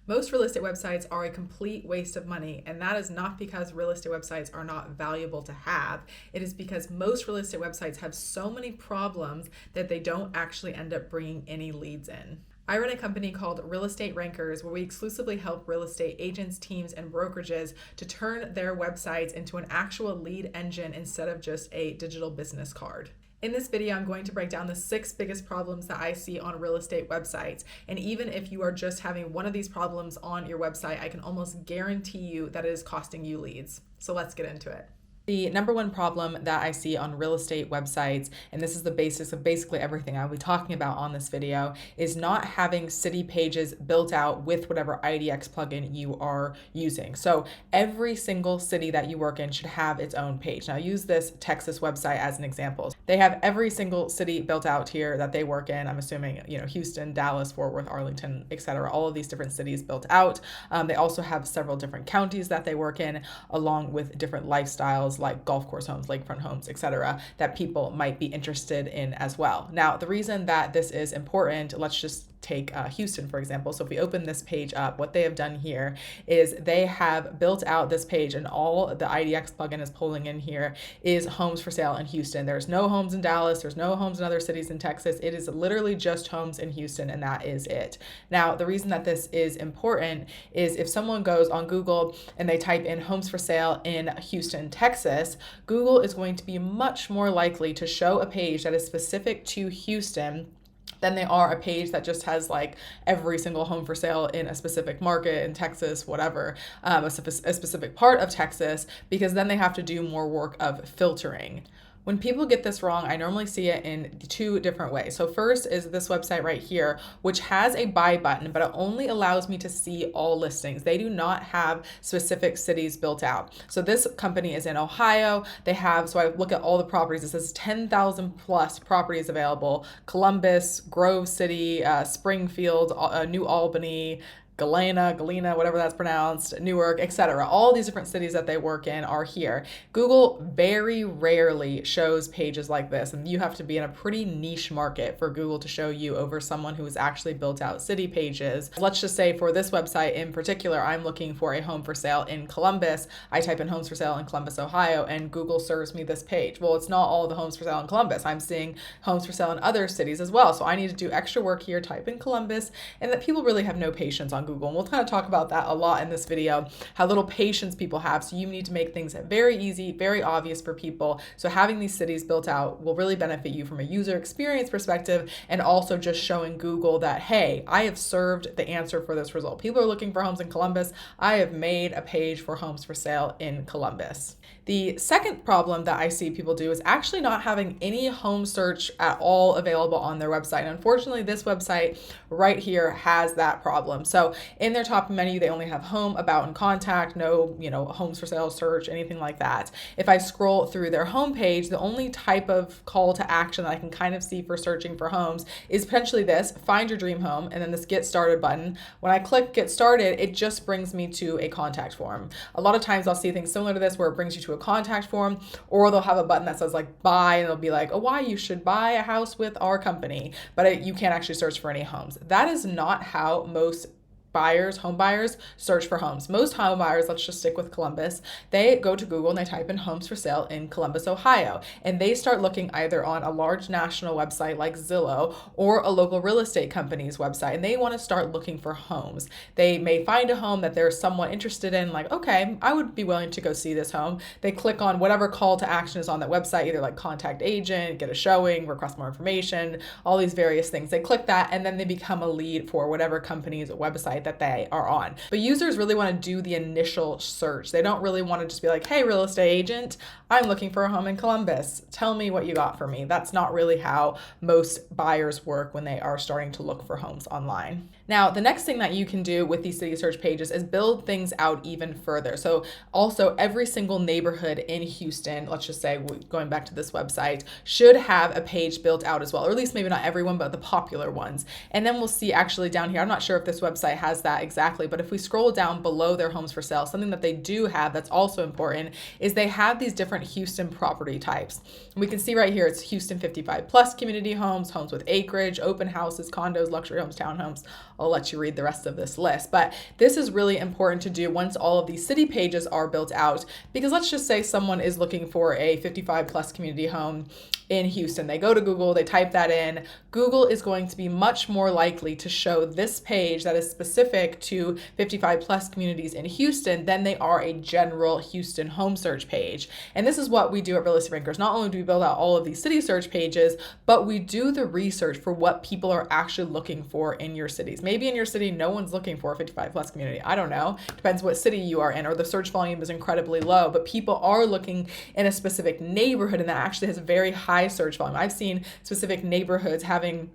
Most real estate websites are a complete waste of money, and that is not because real estate websites are not valuable to have. It is because most real estate websites have so many problems that they don't actually end up bringing any leads in. I run a company called Real Estate Rankers where we exclusively help real estate agents, teams, and brokerages to turn their websites into an actual lead engine instead of just a digital business card. In this video, I'm going to break down the 6 biggest problems that I see on real estate websites. And even if you are just having one of these problems on your website, I can almost guarantee you that it is costing you leads. So let's get into it. The number one problem that I see on real estate websites, and this is the basis of basically everything I'll be talking about on this video, is not having city pages built out with whatever IDX plugin you are using. So every single city that you work in should have its own page. Now use this Texas website as an example. They have every single city built out here that they work in. I'm assuming, Houston, Dallas, Fort Worth, Arlington, etc. All of these different cities built out. They also have several different counties that they work in, along with different lifestyles like golf course homes, lakefront homes, etc., that people might be interested in as well. Now, the reason that this is important, let's just take Houston, for example. So if we open this page up, what they have done here is they have built out this page, and all the IDX plugin is pulling in here is homes for sale in Houston. There's no homes in Dallas. There's no homes in other cities in Texas. It is literally just homes in Houston, and that is it. Now, the reason that this is important is if someone goes on Google and they type in homes for sale in Houston, Texas, Google is going to be much more likely to show a page that is specific to Houston than they are a page that just has like every single home for sale in a specific market in Texas, whatever, a specific part of Texas, because then they have to do more work of filtering. When people get this wrong, I normally see it in 2 different ways. So first is this website right here, which has a buy button, but it only allows me to see all listings. They do not have specific cities built out. So this company is in Ohio. So I look at all the properties. It says 10,000 plus properties available. Columbus, Grove City, Springfield, New Albany, Galena, whatever that's pronounced, Newark, etc. All these different cities that they work in are here. Google very rarely shows pages like this, and you have to be in a pretty niche market for Google to show you over someone who has actually built out city pages. Let's just say for this website in particular, I'm looking for a home for sale in Columbus. I type in homes for sale in Columbus, Ohio, and Google serves me this page. Well, it's not all the homes for sale in Columbus. I'm seeing homes for sale in other cities as well. So I need to do extra work here, type in Columbus, and that people really have no patience on Google. And we'll kind of talk about that a lot in this video, how little patience people have. So you need to make things very easy, very obvious for people. So having these cities built out will really benefit you from a user experience perspective, and also just showing Google that, hey, I have served the answer for this result. People are looking for homes in Columbus. I have made a page for homes for sale in Columbus. The second problem that I see people do is actually not having any home search at all available on their website. And unfortunately, this website right here has that problem. So in their top menu, they only have home, about, and contact, no, homes for sale, search, anything like that. If I scroll through their homepage, the only type of call to action that I can kind of see for searching for homes is potentially this, find your dream home, and then this get started button. When I click get started, it just brings me to a contact form. A lot of times I'll see things similar to this where it brings you to a contact form, or they'll have a button that says like buy, and it'll be like, oh, why you should buy a house with our company, but you can't actually search for any homes. That is not how most home buyers search for homes. Most home buyers, let's just stick with Columbus, they go to Google and they type in homes for sale in Columbus, Ohio, and they start looking either on a large national website like Zillow or a local real estate company's website, and they want to start looking for homes. They may find a home that they're somewhat interested in, like, okay, I would be willing to go see this home. They click on whatever call to action is on that website, either like contact agent, get a showing, request more information, all these various things. They click that, and then they become a lead for whatever company's website that they are on. But users really want to do the initial search. They don't really want to just be like, hey, real estate agent, I'm looking for a home in Columbus. Tell me what you got for me. That's not really how most buyers work when they are starting to look for homes online. Now, the next thing that you can do with these city search pages is build things out even further. So also every single neighborhood in Houston, let's just say going back to this website, should have a page built out as well, or at least maybe not everyone, but the popular ones. And then we'll see actually down here, I'm not sure if this website has that exactly, but if we scroll down below their homes for sale, something that they do have that's also important is they have these different Houston property types. And we can see right here, it's Houston 55 plus community homes, homes with acreage, open houses, condos, luxury homes, townhomes, I'll let you read the rest of this list. But this is really important to do once all of these city pages are built out, because let's just say someone is looking for a 55 plus community home in Houston. They go to Google, they type that in. Google is going to be much more likely to show this page that is specific to 55 plus communities in Houston than they are a general Houston home search page. And this is what we do at Real Estate Rankers. Not only do we build out all of these city search pages, but we do the research for what people are actually looking for in your cities. Maybe in your city, no one's looking for a 55 plus community. I don't know. Depends what city you are in, or the search volume is incredibly low, but people are looking in a specific neighborhood, and that actually has a very high search volume. I've seen specific neighborhoods having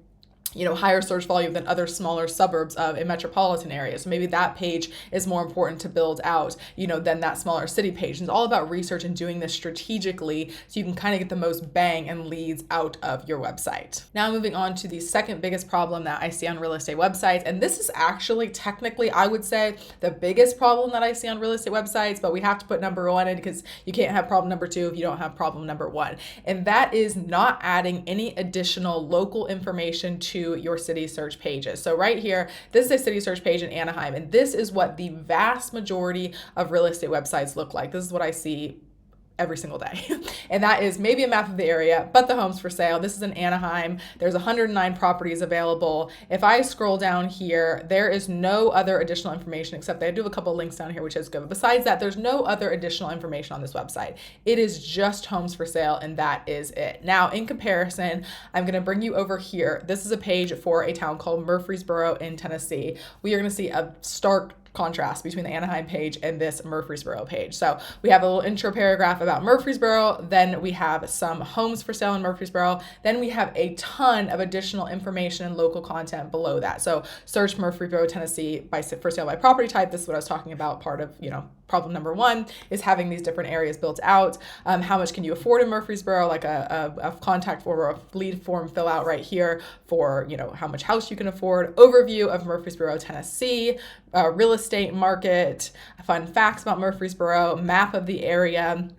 higher search volume than other smaller suburbs of a metropolitan area. So maybe that page is more important to build out, than that smaller city page. And it's all about research and doing this strategically so you can kind of get the most bang and leads out of your website. Now moving on to the second biggest problem that I see on real estate websites. And this is actually technically, I would say, the biggest problem that I see on real estate websites, but we have to put number one in because you can't have problem number two if you don't have problem number one. And that is not adding any additional local information to your city search pages. So right here, this is a city search page in Anaheim, and this is what the vast majority of real estate websites look like. This is what I see every single day. And that is maybe a map of the area, but the homes for sale. This is in Anaheim. There's 109 properties available. If I scroll down here, there is no other additional information except they do have a couple of links down here, which is good. But besides that, there's no other additional information on this website. It is just homes for sale, and that is it. Now, in comparison, I'm going to bring you over here. This is a page for a town called Murfreesboro in Tennessee. We are going to see a stark contrast between the Anaheim page and this Murfreesboro page. So we have a little intro paragraph about Murfreesboro, then we have some homes for sale in Murfreesboro, then we have a ton of additional information and local content below that. So search Murfreesboro, Tennessee for sale by property type. This is what I was talking about. Part of, problem number one is having these different areas built out. How much can you afford in Murfreesboro? Like a contact form or a lead form fill out right here for, how much house you can afford. Overview of Murfreesboro, Tennessee, real estate market, fun facts about Murfreesboro, map of the area,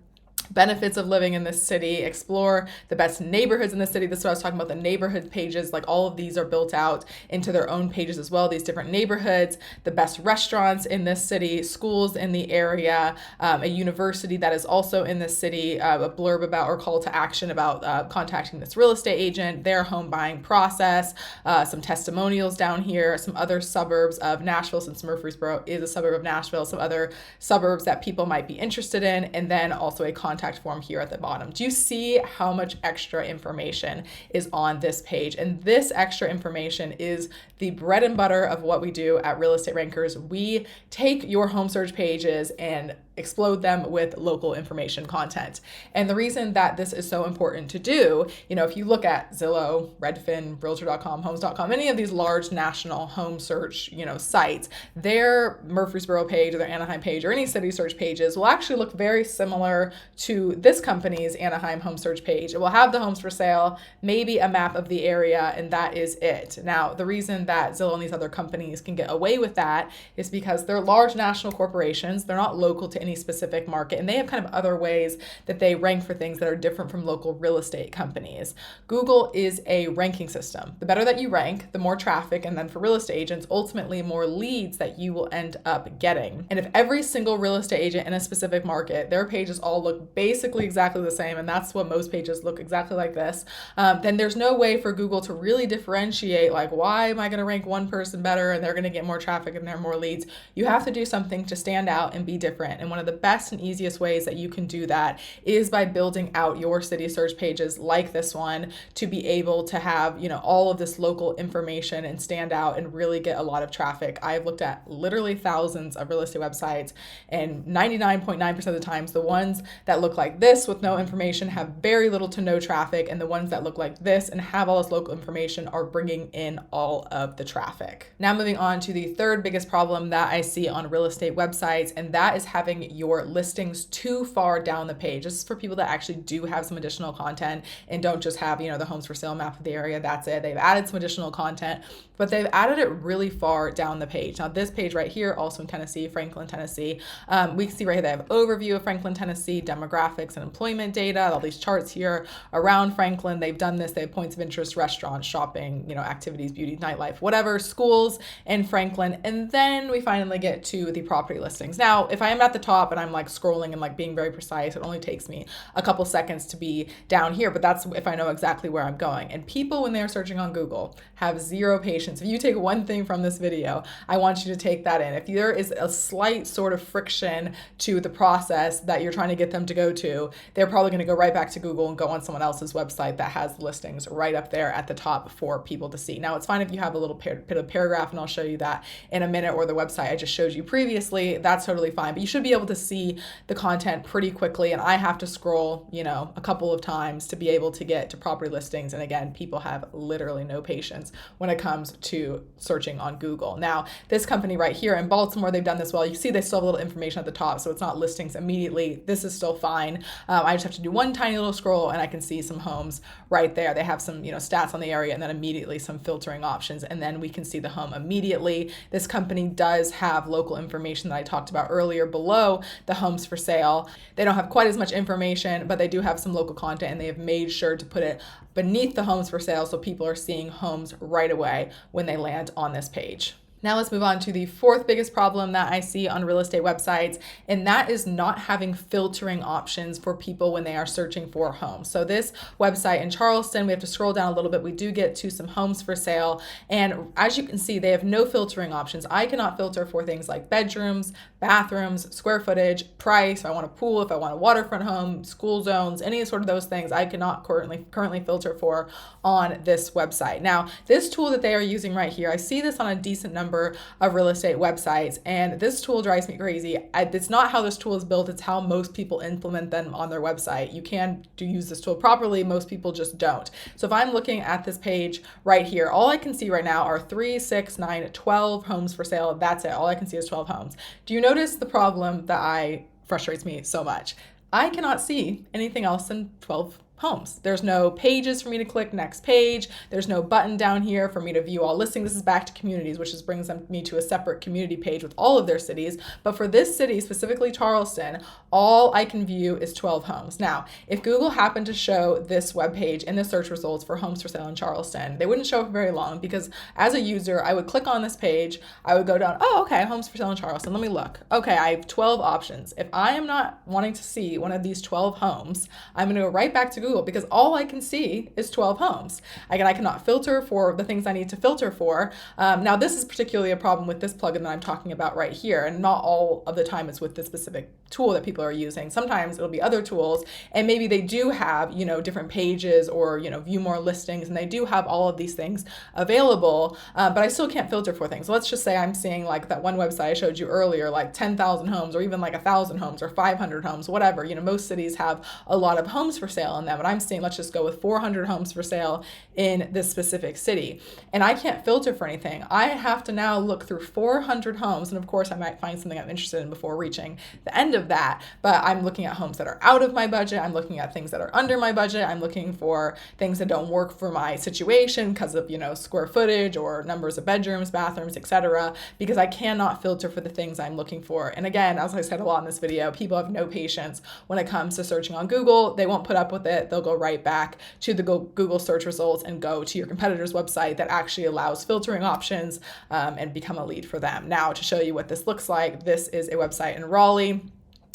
benefits of living in this city, explore the best neighborhoods in the city. This is what I was talking about, the neighborhood pages. Like all of these are built out into their own pages as well, these different neighborhoods, the best restaurants in this city, schools in the area, a university that is also in this city, a blurb about or call to action about contacting this real estate agent, their home buying process, some testimonials down here, some other suburbs of Nashville, since Murfreesboro is a suburb of Nashville, some other suburbs that people might be interested in, and then also a contact form here at the bottom. Do you see how much extra information is on this page? And this extra information is the bread and butter of what we do at Real Estate Rankers. We take your home search pages and explode them with local information content. And the reason that this is so important to do, if you look at Zillow, Redfin, Realtor.com, Homes.com, any of these large national home search, sites, their Murfreesboro page or their Anaheim page or any city search pages will actually look very similar to this company's Anaheim home search page. It will have the homes for sale, maybe a map of the area, and that is it. Now, the reason that Zillow and these other companies can get away with that is because they're large national corporations. They're not local to any specific market, and they have kind of other ways that they rank for things that are different from local real estate companies. Google is a ranking system. The better that you rank, the more traffic, and then for real estate agents, ultimately more leads that you will end up getting. And if every single real estate agent in a specific market, their pages all look basically exactly the same, and that's what most pages look exactly like this, then there's no way for Google to really differentiate, like, why am I going to rank one person better and they're going to get more traffic and they're more leads? You have to do something to stand out and be different. And one of the best and easiest ways that you can do that is by building out your city search pages like this one to be able to have, all of this local information and stand out and really get a lot of traffic. I've looked at literally thousands of real estate websites, and 99.9% of the times, the ones that look like this with no information have very little to no traffic, and the ones that look like this and have all this local information are bringing in all of the traffic. Now moving on to the third biggest problem that I see on real estate websites, and that is having your listings too far down the page. This is for people that actually do have some additional content and don't just have, the homes for sale map of the area. That's it. They've added some additional content, but they've added it really far down the page. Now this page right here, also in Tennessee, Franklin, Tennessee, we can see right here they have overview of Franklin, Tennessee, demographics and employment data, all these charts here around Franklin. They've done this. They have points of interest, restaurants, shopping, activities, beauty, nightlife, whatever, schools in Franklin. And then we finally get to the property listings. Now, if I am at the top and I'm like scrolling and like being very precise, it only takes me a couple seconds to be down here, but that's if I know exactly where I'm going. And people, when they're searching on Google, have zero patience. If you take one thing from this video, I want you to take that in. If there is a slight sort of friction to the process that you're trying to get them to go to, they're probably going to go right back to Google and go on someone else's website that has listings right up there at the top for people to see. Now, it's fine if you have a little bit of paragraph, and I'll show you that in a minute, or the website I just showed you previously. That's totally fine, but you should be able to see the content pretty quickly, and I have to scroll, a couple of times to be able to get to property listings. And again, people have literally no patience when it comes to searching on Google. Now, this company right here in Baltimore, they've done this well. You see they still have a little information at the top, so it's not listings immediately. This is still fine. I just have to do one tiny little scroll and I can see some homes right there. They have some, stats on the area, and then immediately some filtering options, and then we can see the home immediately. This company does have local information that I talked about earlier below the homes for sale. They don't have quite as much information, but they do have some local content, and they have made sure to put it beneath the homes for sale so people are seeing homes right away when they land on this page. Now let's move on to the fourth biggest problem that I see on real estate websites, and that is not having filtering options for people when they are searching for homes. So this website in Charleston, we have to scroll down a little bit. We do get to some homes for sale, and as you can see, they have no filtering options. I cannot filter for things like bedrooms, bathrooms, square footage, price, if I want a pool, if I want a waterfront home, school zones, any sort of those things, I cannot currently filter for on this website. Now, this tool that they are using right here, I see this on a decent number of real estate websites, and this tool drives me crazy. It's not how this tool is built, it's how most people implement them on their website. You can use this tool properly, most people just don't. So if I'm looking at this page right here, all I can see right now are 3, 6, 9, 12 homes for sale. That's it. All I can see is 12 homes. Do you notice the problem that frustrates me so much? I cannot see anything else than 12 homes. There's no pages for me to click next page. There's no button down here for me to view all listings. This is back to communities, which brings me to a separate community page with all of their cities. But for this city, specifically Charleston, all I can view is 12 homes. Now, if Google happened to show this web page in the search results for homes for sale in Charleston, they wouldn't show it for very long, because as a user, I would click on this page, I would go down, oh, okay, homes for sale in Charleston. Let me look. Okay, I have 12 options. If I am not wanting to see one of these 12 homes, I'm going to go right back to Google, because all I can see is 12 homes. Again, I cannot filter for the things I need to filter for. Now, this is particularly a problem with this plugin that I'm talking about right here, and not all of the time it's with this specific tool that people are using. Sometimes it'll be other tools, and maybe they do have, different pages, or, view more listings, and they do have all of these things available, but I still can't filter for things. So let's just say I'm seeing like that one website I showed you earlier, like 10,000 homes, or even like 1,000 homes, or 500 homes, whatever. Most cities have a lot of homes for sale in them, and I'm seeing, let's just go with 400 homes for sale in this specific city, and I can't filter for anything. I have to now look through 400 homes, and of course I might find something I'm interested in before reaching the end of that, but I'm looking at homes that are out of my budget, I'm looking at things that are under my budget, I'm looking for things that don't work for my situation because of, square footage or numbers of bedrooms, bathrooms, etc., because I cannot filter for the things I'm looking for. And again, as I said a lot in this video, people have no patience when it comes to searching on Google. They won't put up with it. They'll go right back to the Google search results and go to your competitor's website that actually allows filtering options, and become a lead for them. Now, to show you what this looks like, this is a website in Raleigh.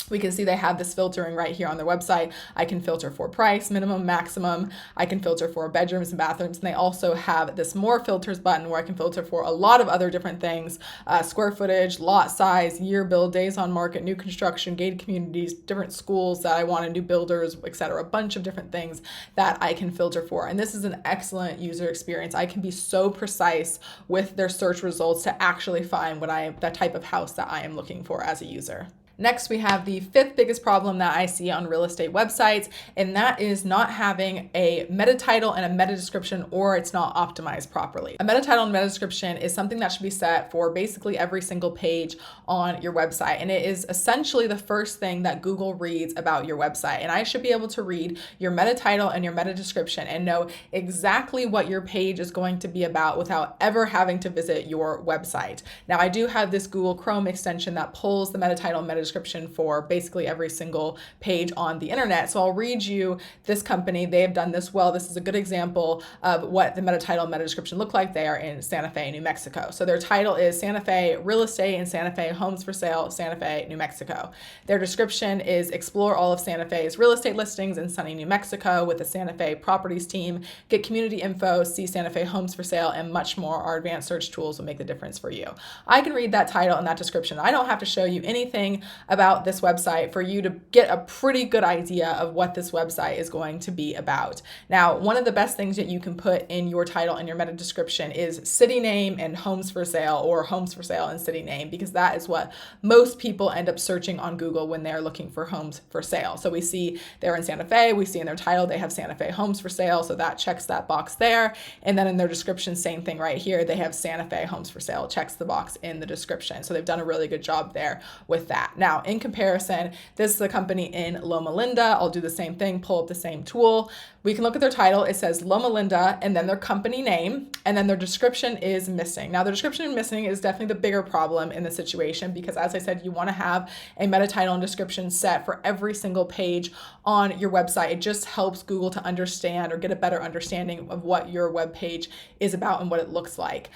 We can see they have this filtering right here on their website. I can filter for price, minimum, maximum. I can filter for bedrooms and bathrooms. And they also have this more filters button where I can filter for a lot of other different things, square footage, lot size, year build, days on market, new construction, gated communities, different schools that I want, new builders, etc. A bunch of different things that I can filter for. And this is an excellent user experience. I can be so precise with their search results to actually find that type of house that I am looking for as a user. Next, we have the fifth biggest problem that I see on real estate websites, and that is not having a meta title and a meta description, or it's not optimized properly. A meta title and meta description is something that should be set for basically every single page on your website, and it is essentially the first thing that Google reads about your website. And I should be able to read your meta title and your meta description and know exactly what your page is going to be about without ever having to visit your website. Now, I do have this Google Chrome extension that pulls the meta title and meta description for basically every single page on the internet. So I'll read you this company. They have done this well. This is a good example of what the meta title and meta description look like. They are in Santa Fe, New Mexico. So their title is Santa Fe Real Estate in Santa Fe Homes for Sale, Santa Fe, New Mexico. Their description is explore all of Santa Fe's real estate listings in sunny New Mexico with the Santa Fe properties team, get community info, see Santa Fe homes for sale, and much more. Our advanced search tools will make the difference for you. I can read that title and that description. I don't have to show you anything about this website for you to get a pretty good idea of what this website is going to be about. Now, one of the best things that you can put in your title and your meta description is city name and homes for sale, or homes for sale and city name, because that is what most people end up searching on Google when they're looking for homes for sale. So we see they're in Santa Fe, we see in their title they have Santa Fe homes for sale, so that checks that box there. And then in their description, same thing right here, they have Santa Fe homes for sale, checks the box in the description. So they've done a really good job there with that. Now, in comparison, this is a company in Loma Linda. I'll do the same thing, pull up the same tool. We can look at their title. It says Loma Linda, and then their company name, and then their description is missing. Now, the description missing is definitely the bigger problem in the situation, because as I said, you want to have a meta title and description set for every single page on your website. It just helps Google to understand or get a better understanding of what your web page is about and what it looks like.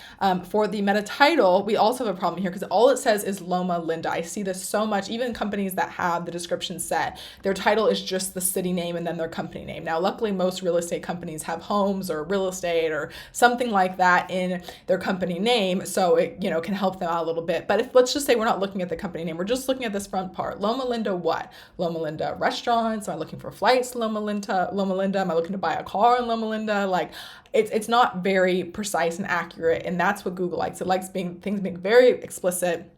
For the meta title, we also have a problem here because all it says is Loma Linda. I see this so much, even companies that have the description set, their title is just the city name and then their company name. Now, luckily, most real estate companies have homes or real estate or something like that in their company name, so it can help them out a little bit. But if, let's just say we're not looking at the company name, we're just looking at this front part. Loma Linda what? Loma Linda restaurants? Am I looking for flights to Loma Linda? Am I looking to buy a car in Loma Linda? Like, it's not very precise and accurate, and that's what Google likes. It likes things being very explicit,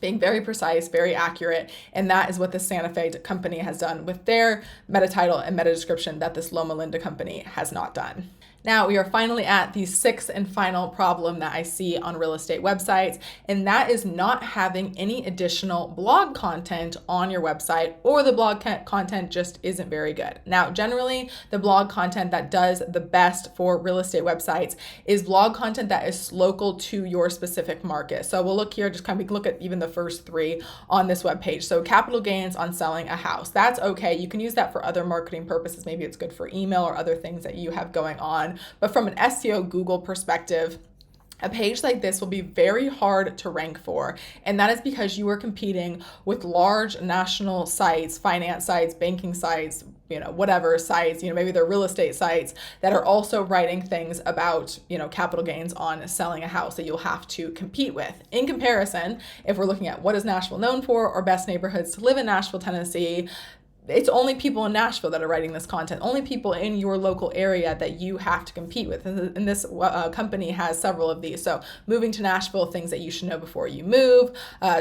being very precise, very accurate, and that is what the Santa Fe company has done with their meta title and meta description that this Loma Linda company has not done. Now, we are finally at the sixth and final problem that I see on real estate websites, and that is not having any additional blog content on your website, or the blog content just isn't very good. Now, generally, the blog content that does the best for real estate websites is blog content that is local to your specific market. So we'll look here, just kind of look at even the first three on this webpage. So capital gains on selling a house. That's okay. You can use that for other marketing purposes. Maybe it's good for email or other things that you have going on. But from an SEO Google perspective, a page like this will be very hard to rank for, and that is because you are competing with large national sites, finance sites, banking sites, whatever sites, maybe they're real estate sites that are also writing things about, capital gains on selling a house that you'll have to compete with. In comparison, if we're looking at what is Nashville known for, or best neighborhoods to live in Nashville, Tennessee, it's only people in Nashville that are writing this content, only people in your local area that you have to compete with. And this company has several of these. So moving to Nashville, things that you should know before you move,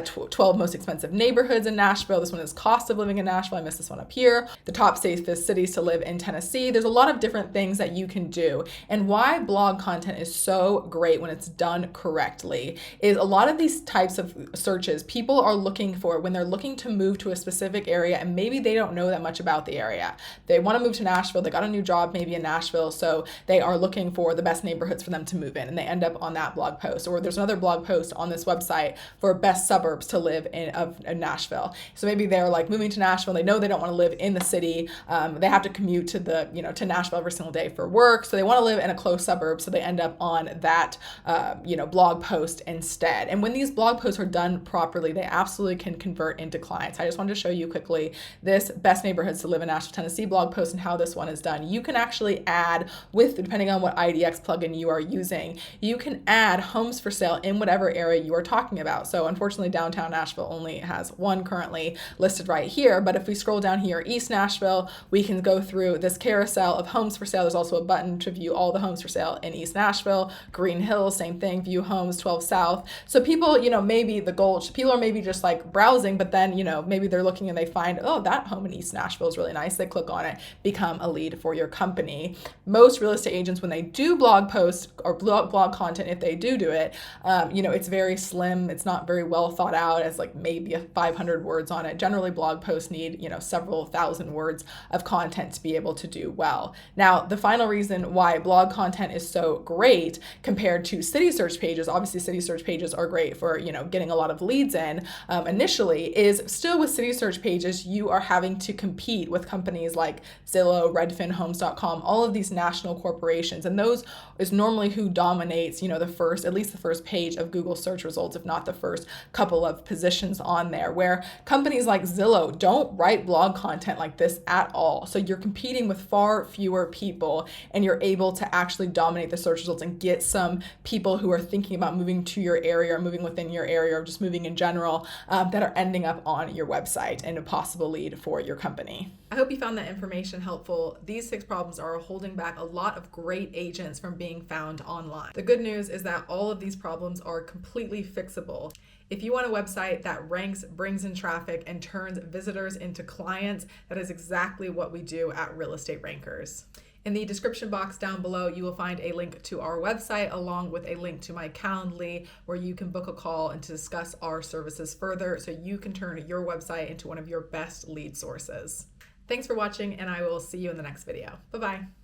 12 most expensive neighborhoods in Nashville. This one is cost of living in Nashville. I missed this one up here. The top safest cities to live in Tennessee. There's a lot of different things that you can do. And why blog content is so great when it's done correctly is a lot of these types of searches people are looking for when they're looking to move to a specific area, and maybe they don't know that much about the area. They want to move to Nashville. They got a new job maybe in Nashville, so they are looking for the best neighborhoods for them to move in, and they end up on that blog post. Or there's another blog post on this website for best suburbs to live in of Nashville. So maybe they're like moving to Nashville. They know they don't want to live in the city. They have to commute to to Nashville every single day for work. So they want to live in a close suburb. So they end up on that blog post instead. And when these blog posts are done properly, they absolutely can convert into clients. I just wanted to show you quickly this Best Neighborhoods to Live in Nashville, Tennessee blog post and how this one is done. You can actually add, with depending on what IDX plugin you are using, you can add homes for sale in whatever area you are talking about. So unfortunately, downtown Nashville only has one currently listed right here. But if we scroll down here, East Nashville, we can go through this carousel of homes for sale. There's also a button to view all the homes for sale in East Nashville. Green Hills, same thing, view homes, 12 South. So people, maybe the Gulch, people are maybe just like browsing, but then, maybe they're looking and they find, oh, that home in East Nashville is really nice. They click on it, become a lead for your company. Most real estate agents, when they do blog posts or blog content, if they do it, it's very slim. It's not very well thought out. It's like maybe 500 words on it. Generally, blog posts need, several thousand words of content to be able to do well. Now, the final reason why blog content is so great compared to city search pages, obviously city search pages are great for, getting a lot of leads in initially, is still with city search pages, you are having to compete with companies like Zillow, Redfin, Homes.com, all of these national corporations. And those is normally who dominates, at least the first page of Google search results, if not the first couple of positions on there, where companies like Zillow don't write blog content like this at all. So you're competing with far fewer people and you're able to actually dominate the search results and get some people who are thinking about moving to your area or moving within your area or just moving in general that are ending up on your website and a possible lead for your company. I hope you found that information helpful. These 6 problems are holding back a lot of great agents from being found online. The good news is that all of these problems are completely fixable. If you want a website that ranks, brings in traffic, and turns visitors into clients, that is exactly what we do at Real Estate Rankers. In the description box down below, you will find a link to our website along with a link to my Calendly where you can book a call and to discuss our services further so you can turn your website into one of your best lead sources. Thanks for watching, and I will see you in the next video. Bye-bye.